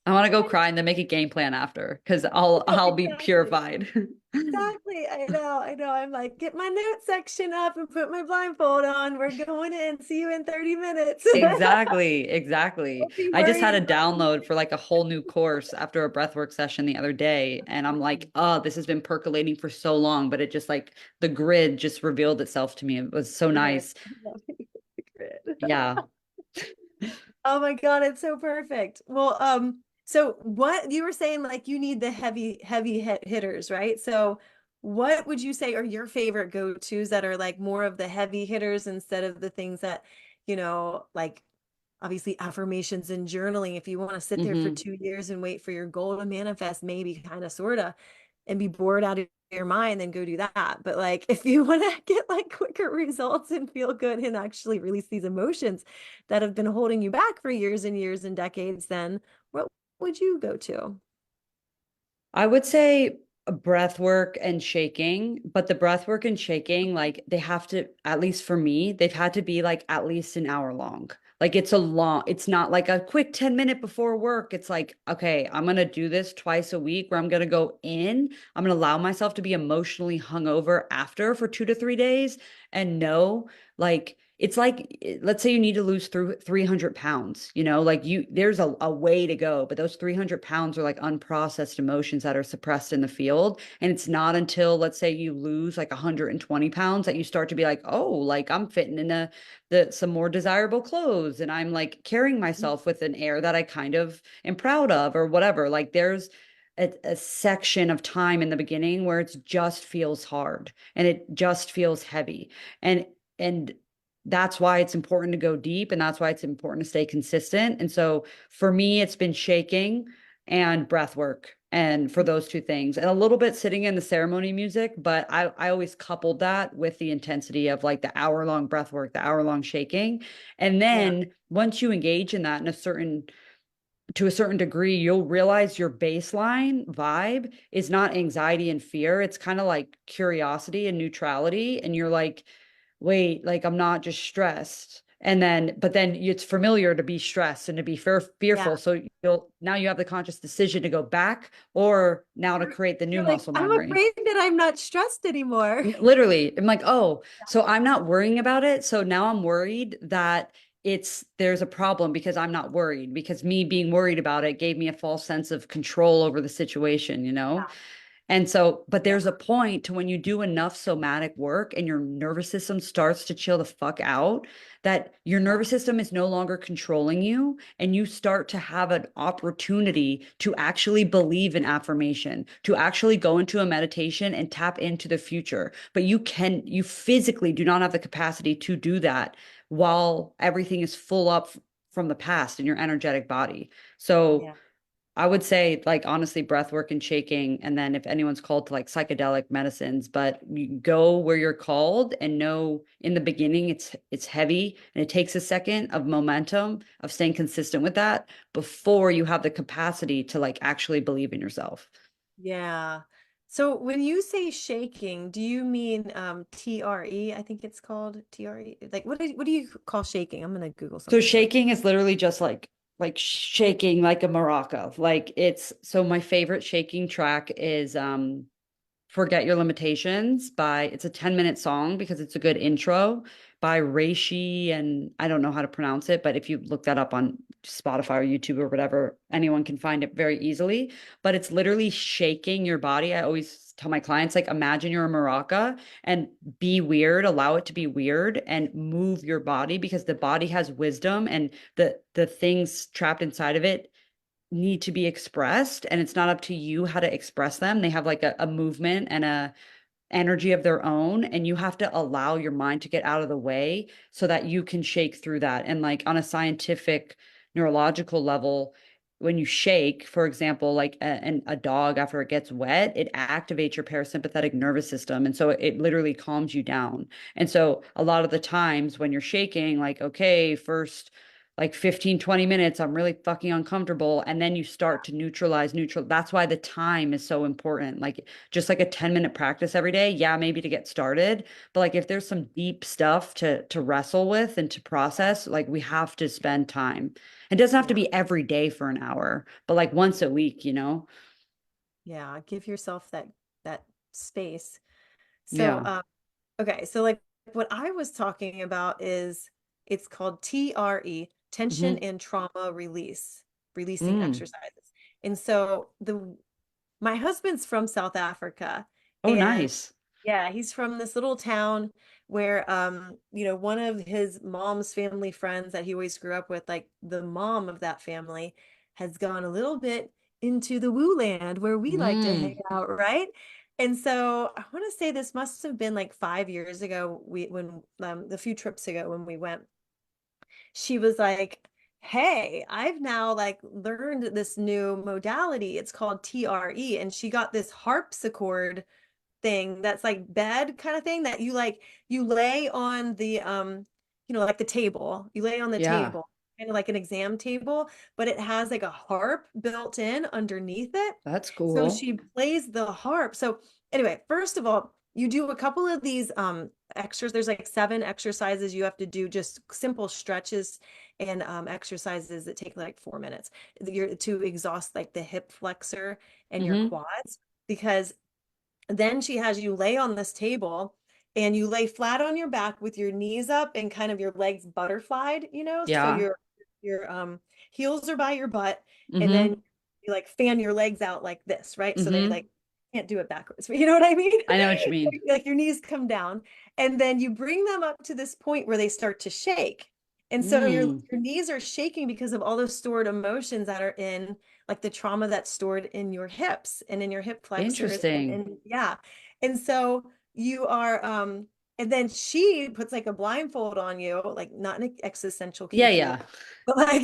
I want to go cry and then make a game plan after, because I'll be Exactly. purified. Exactly. I know. I know. I'm like, get my note section up and put my blindfold on. We're going in. See you in 30 minutes. Exactly. Exactly. Don't be I just had worried a about download for like a whole new course after a breathwork session the other day. And I'm like, oh, this has been percolating for so long, but it just like the grid just revealed itself to me. It was so grid. nice. I love the grid. Yeah. Oh my God, it's so perfect. Well, so what you were saying, like you need the heavy hitters, right? So what would you say are your favorite go-tos that are like more of the heavy hitters instead of the things that, like obviously affirmations and journaling, if you want to sit there for Hmm. 2 years and wait for your goal to manifest, maybe kind of sort of, and be bored out of your mind, then go do that. But like if you want to get like quicker results and feel good and actually release these emotions that have been holding you back for years and years and decades, then what would you go to? I would say a breath work and shaking, but the breath work and shaking, like they have to, at least for me, they've had to be like at least an hour long. Like it's not like a quick 10-minute before work. It's like, okay, I'm going to do this twice a week where I'm going to go in. I'm going to allow myself to be emotionally hungover after for 2 to 3 days and know like it's like, let's say you need to lose through 300 pounds, like there's a way to go, but those 300 pounds are like unprocessed emotions that are suppressed in the field. And it's not until, let's say, you lose like 120 pounds that you start to be like, oh, like I'm fitting in some more desirable clothes. And I'm like carrying myself with an air that I kind of am proud of or whatever. Like there's a section of time in the beginning where it just feels hard and it just feels heavy. And that's why it's important to go deep, and that's why it's important to stay consistent. And so for me, it's been shaking and breath work, and for those two things, and a little bit sitting in the ceremony music. But I always coupled that with the intensity of like the hour-long breath work, the hour-long shaking. And Yeah. then once you engage in that in a certain to a certain degree, you'll realize your baseline vibe is not anxiety and fear. It's kind of like curiosity and neutrality. And you're like, wait, like I'm not just stressed. But then it's familiar to be stressed and to be Yeah. fearful. So now you have the conscious decision to go back or now to create the new You're like, muscle I'm memory. afraid that I'm not stressed anymore. Literally, I'm like, oh, so I'm not worrying about it. So now I'm worried that there's a problem because I'm not worried, because me being worried about it gave me a false sense of control over the situation, you know? And so, but Yeah. there's a point to when you do enough somatic work and your nervous system starts to chill the fuck out, that your Yeah. nervous system is no longer controlling you. And you start to have an opportunity to actually believe in affirmation, to actually go into a meditation and tap into the future. But you physically do not have the capacity to do that while everything is full up from the past in your energetic body. So, Yeah. I would say, like, honestly, breath work and shaking. And then if anyone's called to like psychedelic medicines, but you go where you're called and know in the beginning it's heavy and it takes a second of momentum of staying consistent with that before you have the capacity to like actually believe in yourself. Yeah. So when you say shaking, do you mean TRE? I think it's called TRE. Like what do you call shaking? I'm gonna Google So something here. shaking is literally just like shaking like a maraca. Like it's so my favorite shaking track is Forget Your Limitations by it's a 10-minute song because it's a good intro by Reishi, and I don't know how to pronounce it, but if you look that up on Spotify or YouTube or whatever, anyone can find it very easily. But it's literally shaking your body. I always tell my clients, like, imagine you're a maraca and be weird, allow it to be weird and move your body because the body has wisdom, and the things trapped inside of it need to be expressed, and it's not up to you how to express them. They have like a movement and a energy of their own, and you have to allow your mind to get out of the way so that you can shake through that. And like on a scientific neurological level, when you shake, for example, like a dog after it gets wet, it activates your parasympathetic nervous system, and so it literally calms you down. And so a lot of the times when you're shaking, like, okay, first like 15, 20 minutes, I'm really fucking uncomfortable. And then you start to neutral. That's why the time is so important. Like just like a 10-minute practice every day. Yeah, maybe to get started. But like if there's some deep stuff to wrestle with and to process, like we have to spend time. It doesn't have to Yeah. be every day for an hour, but like once a week, you know? Yeah. Give yourself that space. So Yeah. okay, so like what I was talking about is it's called TRE, tension Hmm. and trauma releasing Mm. exercises. And so the my husband's from South Africa, Oh, and nice. yeah, he's from this little town where one of his mom's family friends that he always grew up with, like the mom of that family has gone a little bit into the woo land where we like to hang Mm. out, right? And so I want to say this must have been like 5 years ago, when the few trips ago when we went, she was like, hey, I've now like learned this new modality. It's called TRE. And she got this harpsichord thing that's like bed kind of thing that you lay on the like the table. You lay on the Yeah, table, kind of like an exam table, but it has like a harp built in underneath it. that's So cool. she plays the harp. So anyway, first of all, you do a couple of these extras. There's like 7 exercises you have to do, just simple stretches and exercises that take like 4 minutes. You're to exhaust like the hip flexor and your Hmm. quads, because then she has you lay on this table and you lay flat on your back with your knees up and kind of your legs butterflied, so Yeah. your heels are by your butt, and then Mm-hmm. you like fan your legs out like this, right? So they Mm-hmm. like can't do it backwards. You know what I mean? I know what you mean. Like your knees come down, and then you bring them up to this point where they start to shake. And so Mm, your knees are shaking because of all those stored emotions that are in like the trauma that's stored in your hips and in your hip flexors interesting. and yeah. And so you are and then she puts like a blindfold on you, like not an existential Yeah, kinky, yeah. but like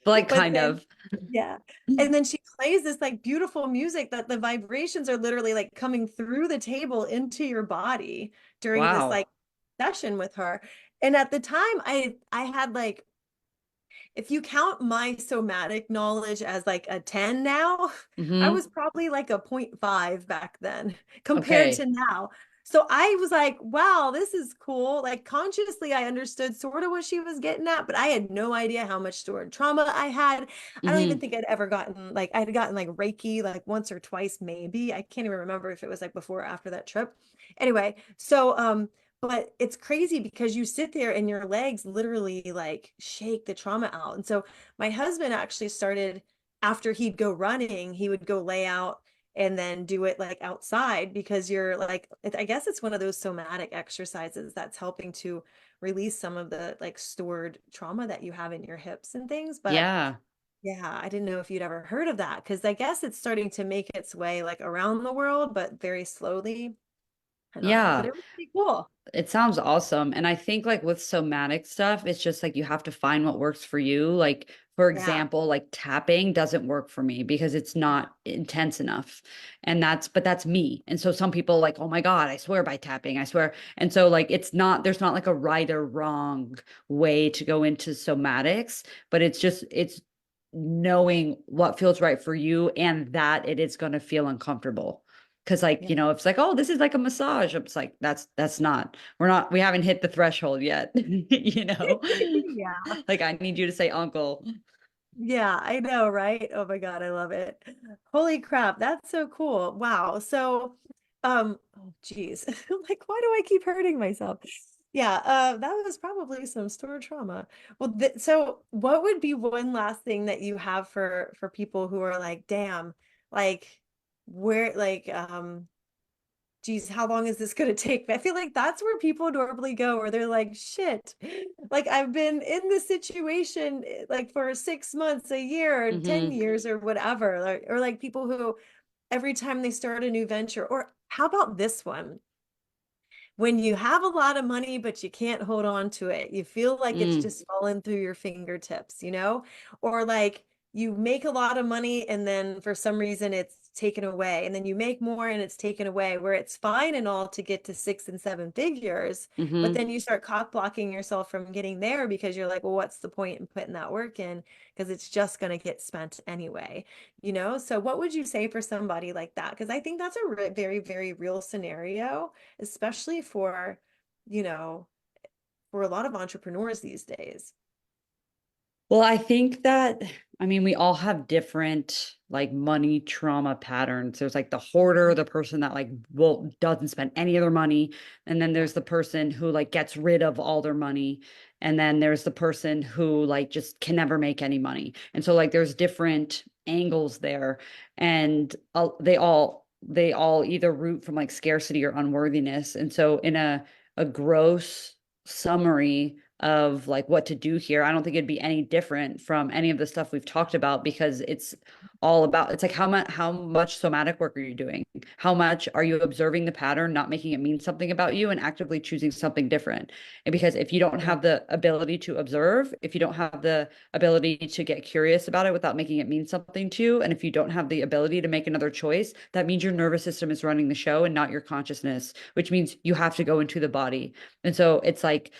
But like but kind then of. yeah. And then she plays this like beautiful music that the vibrations are literally like coming through the table into your body during this Wow. like session with her. And at the time I had like, if you count my somatic knowledge as like a 10 now, I Mm-hmm. was probably like a point 0.5 back then compared to Okay. now. So I was like, wow, this is cool. Like consciously, I understood sort of what she was getting at, but I had no idea how much stored trauma I had. I don't even Mm-hmm. think I'd ever gotten like, I'd gotten like Reiki like once or twice, maybe. I can't even remember if it was like before or after that trip. Anyway, so but it's crazy because you sit there and your legs literally like shake the trauma out. And so my husband actually started, after he'd go running, he would go lay out and then do it like outside, because you're like, I guess it's one of those somatic exercises that's helping to release some of the like stored trauma that you have in your hips and things. But Yeah. yeah, I didn't know if you'd ever heard of that, because I guess it's starting to make its way like around the world, but very slowly. I don't know, but Yeah. it was pretty cool. It sounds awesome. And I think like with somatic stuff, it's just like you have to find what works for you. Like, for Yeah. example, like tapping doesn't work for me because it's not intense enough. And but that's me. And so some people like, oh my God, I swear by tapping, I swear. And so like there's not like a right or wrong way to go into somatics, but it's knowing what feels right for you and that it is going to feel uncomfortable. Cause like, Yeah. it's like, oh, this is like a massage. It's like, that's not, we haven't hit the threshold yet, Yeah. like I need you to say uncle. Yeah, I know, right? Oh my God, I love it. Holy crap, that's so cool. Wow. So, oh geez. Like, why do I keep hurting myself? Yeah, that was probably some stored trauma. Well, th so what would be one last thing that you have for people who are like, damn, like where like geez, how long is this going to take? I feel like that's where people normally go, where they're like, shit, like I've been in this situation like for 6 months, a year, 10 Hmm. years or whatever. Or like people who every time they start a new venture, or how about this one? When you have a lot of money, but you can't hold on to it, you feel like it's Mm, just falling through your fingertips, or like you make a lot of money and then for some reason it's taken away, and then you make more and it's taken away, where it's fine and all to get to 6 and 7 figures, but hmm. then you start cock blocking yourself from getting there because you're like, well, what's the point in putting that work in? Because it's just going to get spent anyway. So what would you say for somebody like that? Because I think that's a very, very real scenario, especially you know, for a lot of entrepreneurs these days. Well, I think that, I mean, we all have different like money trauma patterns. There's like the hoarder, Mhm. the person that like doesn't spend any of their money. And then Yeah. there's the person who like gets rid of all their money. And then there's the person who like just can never make any money. And so like there's different angles there. And they all either root from like scarcity or unworthiness. And so in a gross summary of like what to do here, I don't think it'd be any different from any of the stuff we've talked about, because it's like how much somatic work are you doing? How much are you observing the pattern, not making it mean something about you, and actively choosing something different? And because if you don't Yeah. have the ability to observe, if you don't have the ability to get curious about it without making it mean something to you, and if you don't have the ability to make another choice, that means your nervous system is running the show and not your consciousness, which means you have to go into the body. And so it's like,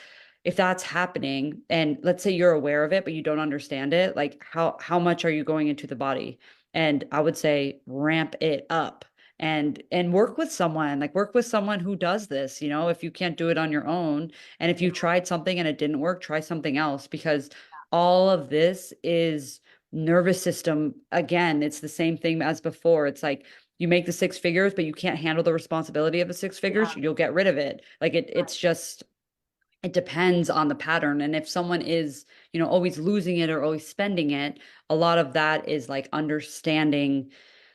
if that's happening, and let's say you're aware of it but you don't understand it, like how much are you going into the body? And I would say ramp it up, and work with someone who does this, if you can't do it on your own. And if Yeah. you tried something and it didn't work, try something else, because all of this is nervous system. Again, it's the same thing as before. It's like you make the six figures, but you can't handle the responsibility of the six figures, Yeah. you'll get rid of it. Like it's Right. just, it depends on the pattern. And if someone is, always losing it or always spending it, a lot of that is like understanding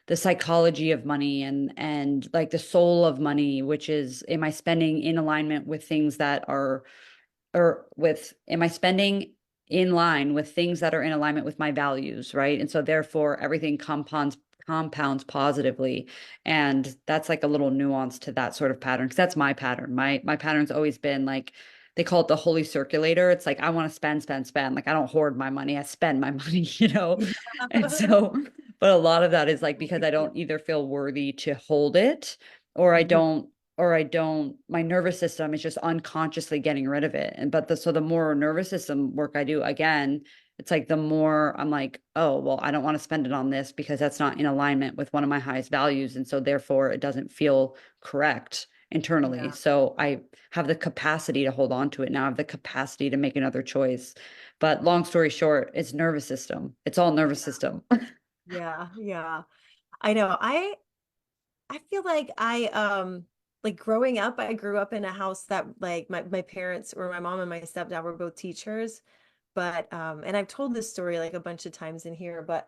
the psychology of money and like the soul of money, which is, am I spending in alignment with things that are, or with, am I spending in line with things that are in alignment with my values, right? And so therefore everything compounds positively. And that's like a little nuance to that sort of pattern, because that's my pattern. My pattern's always been like, they call it the holy circulator. It's like I want to spend, spend, spend. Like I don't hoard my money, I spend my money, Yeah. And so, but a lot of that is like because Right. I don't either feel worthy to hold it, or I Mhm. don't, my nervous system is just unconsciously getting rid of it. And but so the more nervous system work I do, again, it's like the more I'm like, oh, well, I don't want to spend it on this because that's not in alignment with one of my highest values. And so therefore it doesn't feel correct internally. Yeah. So I have the capacity to hold on to it. Now I have the capacity to make another choice. But long story short, it's nervous system. It's all nervous Yeah. system. Yeah. Yeah. I know. I feel like like growing up, I grew up in a house that like my parents or my mom and my stepdad were both teachers. But and I've told this story like a bunch of times in here, but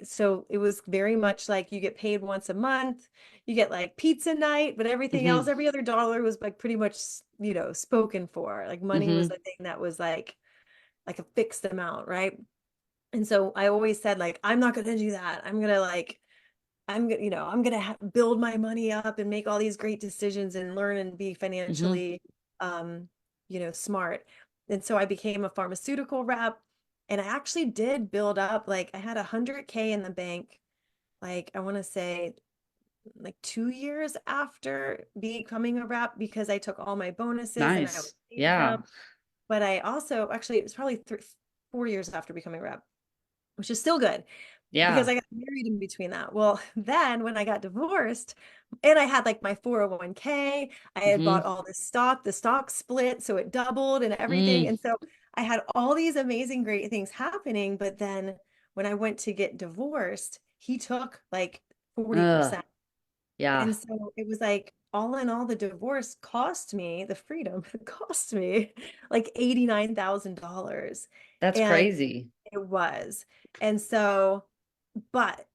so it was very much like you get paid once a month, you get like pizza night, but everything else, Hmm. every other dollar was like pretty much, spoken for. Like money was the Hmm. thing that was like a fixed amount, right? And so I always said like I'm not gonna do that. I'm gonna like I'm gonna build my money up and make all these great decisions and learn and be Hmm. financially, smart. And so I became a pharmaceutical rep, and I actually did build up. Like I had 100K in the bank. Like I want to say like 2 years after becoming a rep because I took all my bonuses and I would Nice. save Yeah. them. But I also actually it was probably 4 years after becoming a rep, which is still good because Yeah. I got married in between that. Well, then when I got divorced and I had like my 401k, I had bought Hmm. all this stock, the stock split, so it doubled and everything. Mm. And so I had all these amazing, great things happening. But then when I went to get divorced, he took like Ugh. 40%. Yeah. And so it was like all in all, the divorce cost me the freedom, it cost me like $89,000. That's And crazy. it was. And so, but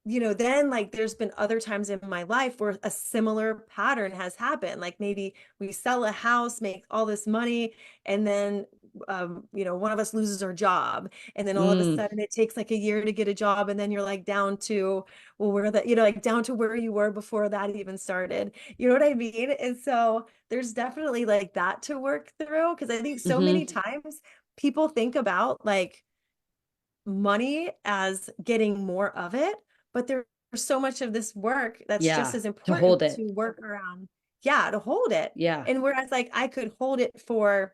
then like there's been other times in my life where a similar pattern has happened. Like maybe we sell a house, make all this money, and then one of us loses our job, and then all of a Mm. sudden it takes like a year to get a job, and then you're like down to well, where that like down to where you were before that even started. You know what I mean? And so there's definitely like that to work through because I think so many Hmm. times people think about like money as getting more of it, but there's so much of this work that's just Yeah. as To hold important it. to work around. Yeah, to hold it. Yeah. And whereas like I could hold it for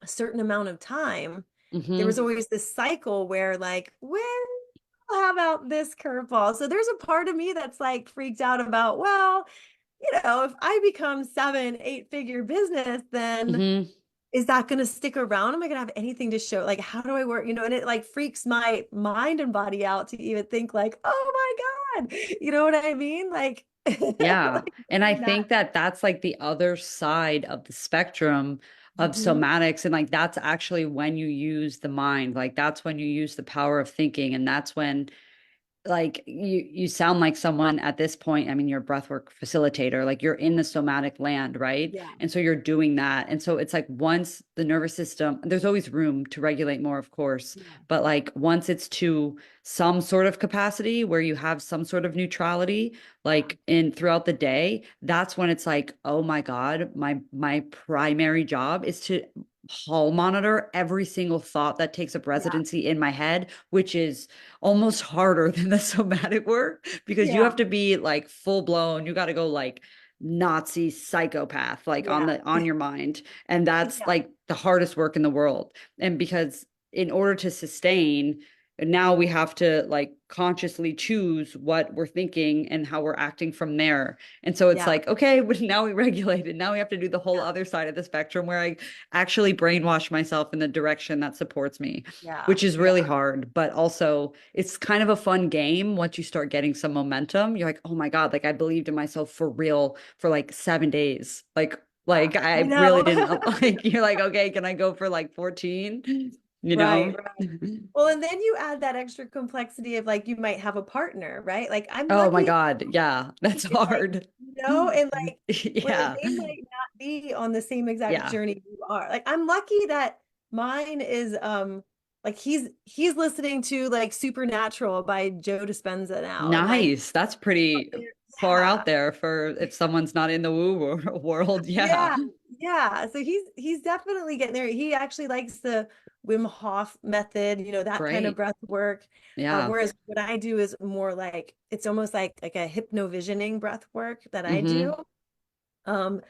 a certain amount of time, there was Hmm. always this cycle where like, when how about this curveball? So there's a part of me that's like freaked out about, well, if I become 7, 8 figure business, then Hmm. is that going to stick around? Am I going to have anything to show? Like, how do I work? And it like freaks my mind and body out to even think like, oh my God, you know what I mean? Like, Yeah. like And I doing that. think that that's like the other side of the spectrum of Mhm. somatics. And like that's actually when you use the mind, like that's when you use the power of thinking. And that's when, like, you sound like someone at this point. I mean, you're a breathwork facilitator, like you're in the somatic land, right? Yeah. And so you're doing that. And so it's like once the nervous system, there's always room to regulate more, of course, Yeah. but like once it's to some sort of capacity where you have some sort of neutrality, Yeah. like in throughout the day, that's when it's like, oh my God, my primary job is to hall monitor every single thought that takes up Yeah. residency in my head, which is almost harder than the somatic work because you Yeah. have to be like full blown. You got to go like Nazi psychopath, like Yeah. on your mind. And that's Yeah. like the hardest work in the world. And because in order to sustain, And now we have to like consciously choose what we're thinking and how we're acting from there. And so it's Yeah. like, okay, but now we regulate it. Now we have to do the whole Yeah. other side of the spectrum where I actually brainwash myself in the direction that supports me, Yeah. which is Yeah. really hard. But also, it's kind of a fun game once you start getting some momentum. You're like, oh my God, like I believed in myself for real for like 7 days. Yeah. Like I I really know. didn't like, you're like, okay, can I go for like 14? You Right, know? right. Well, and then you add that extra complexity of like you might have a partner, right? Like I'm Oh my lucky God. Yeah, that's it's like, hard. and like where Yeah. they might not be on the same exact Yeah. journey you are. Like I'm lucky that mine is like he's listening to like Supernatural by Joe Dispenza now. And like Nice. That's pretty far yeah. out there for if someone's not in the world. Yeah. Yeah, yeah. So he's definitely getting there. He actually likes the Wim Hof method, that kind of Great. breath work. Yeah. Whereas what I do is more like it's almost like a hypnovisioning breath work that I do. Hmm. Um,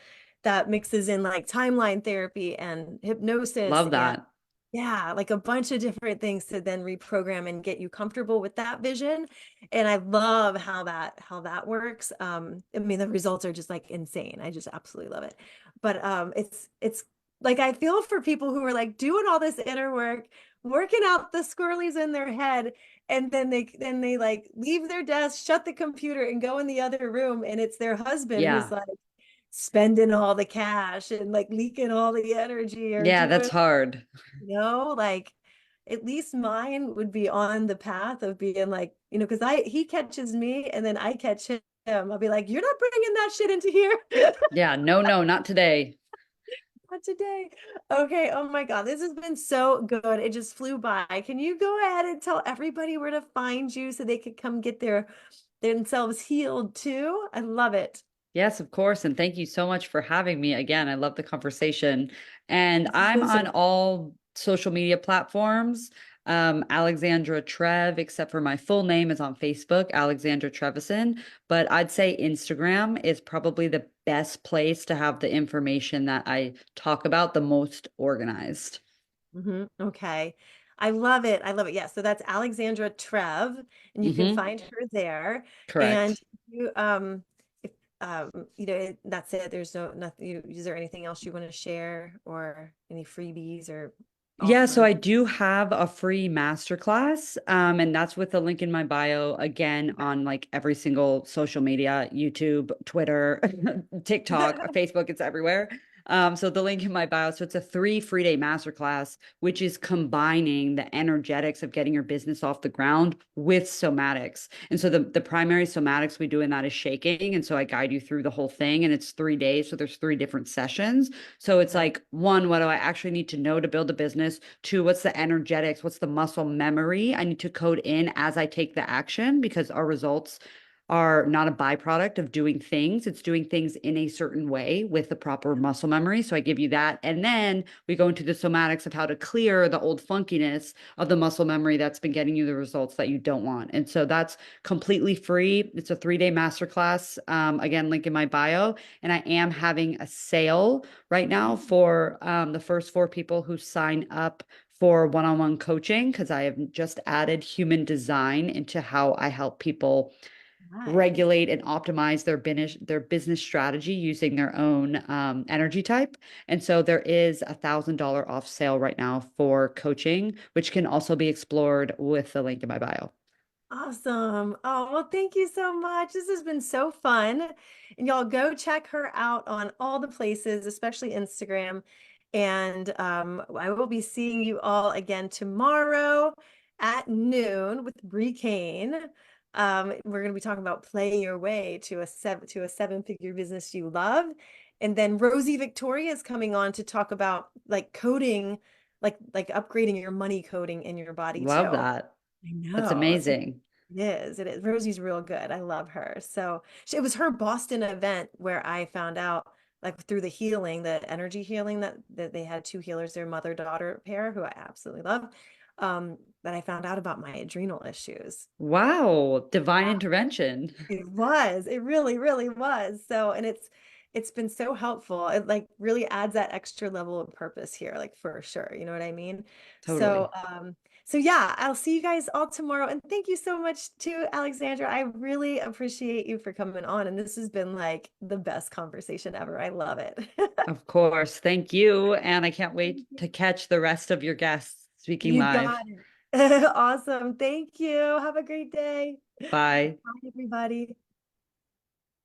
that mixes in like timeline therapy and hypnosis Love and that. yeah, like a bunch of different things to then reprogram and get you comfortable with that vision. And I love how that works. I mean, the results are just like insane. I just absolutely love it. But it's like I feel for people who are like doing all this inner work, working out the squirrelies in their head, and then they like leave their desk, shut the computer, and go in the other room, and it's their husband who's Yeah. like spending all the cash and like leaking all the energy or Yeah, that's doing hard. like at least mine would be on the path of being like, because he catches me and then I catch him. I'll be like, you're not bringing that shit into here. Yeah. No, no, not today. Not today. Okay. Oh my God. This has been so good. It just flew by. Can you go ahead and tell everybody where to find you so they could come get themselves healed too? I love it. Yes, of course. And thank you so much for having me again. I love the conversation. And This has I'm been so on all social media platforms. Alexandra Trev, except for my full name, is on Facebook, Alexandra Trevisan. But I'd say Instagram is probably the best place to have the information that I talk about the most organized. Okay. I love it. I love it. Yeah. So that's Alexandra Trev, and you can Hmm. find her there. And Correct. you, if that's it. There's nothing. Is there anything else you want to share, or any freebies or Yeah, so offers? I do have a free masterclass, and that's with the link in my bio again on like every single social media, YouTube, Twitter, TikTok, Facebook, it's everywhere. So the link in my bio. So it's a 3 free day masterclass, which is combining the energetics of getting your business off the ground with somatics. And so the primary somatics we do in that is shaking. And so I guide you through the whole thing, and it's 3 days. So there's 3 different sessions. So it's Right. like, one, what do I actually need to know to build a business? Two, what's the energetics? What's the muscle memory I need to code in as I take the action? Because our results are not a byproduct of doing things. It's doing things in a certain way with the proper muscle memory. So I give you that. And then we go into the somatics of how to clear the old funkiness of the muscle memory that's been getting you the results that you don't want. And so that's completely free. It's a 3 day masterclass. Again, link in my bio. And I am having a sale right now for the first 4 people who sign up for one-on-one coaching, because I have just added human design into how I help people Nice. regulate and optimize their business strategy using their own energy type. And so there is $1,000 off sale right now for coaching, which can also be explored with the link in my bio. Awesome. Oh, well, thank you so much. This has been so fun. And y'all go check her out on all the places, especially Instagram. And I will be seeing you all again tomorrow at noon with Bree Kane. We're going to be talking about playing your way to a seven-figure business you love. And then Rosie Victoria is coming on to talk about like coding, like upgrading your money coding in your body Love too. that. I That's know. amazing. It is. It is. Rosie's real good. I love her. So it was her Boston event where I found out, like through the healing, the energy healing that they had two healers, their mother-daughter pair, who I absolutely love, that I found out about my adrenal issues. Wow, divine intervention. It was. It really, really was. So, and it's been so helpful. It like really adds that extra level of purpose here, like for sure. You know what I mean? So, Totally. So yeah, I'll see you guys all tomorrow. And thank you so much to Alexandra. I really appreciate you for coming on. And this has been like the best conversation ever. I love it. Of course. Thank you. And I can't wait to catch the rest of your guests speaking You live. got it. Awesome. Thank you. Have a great day. Bye. Bye, everybody.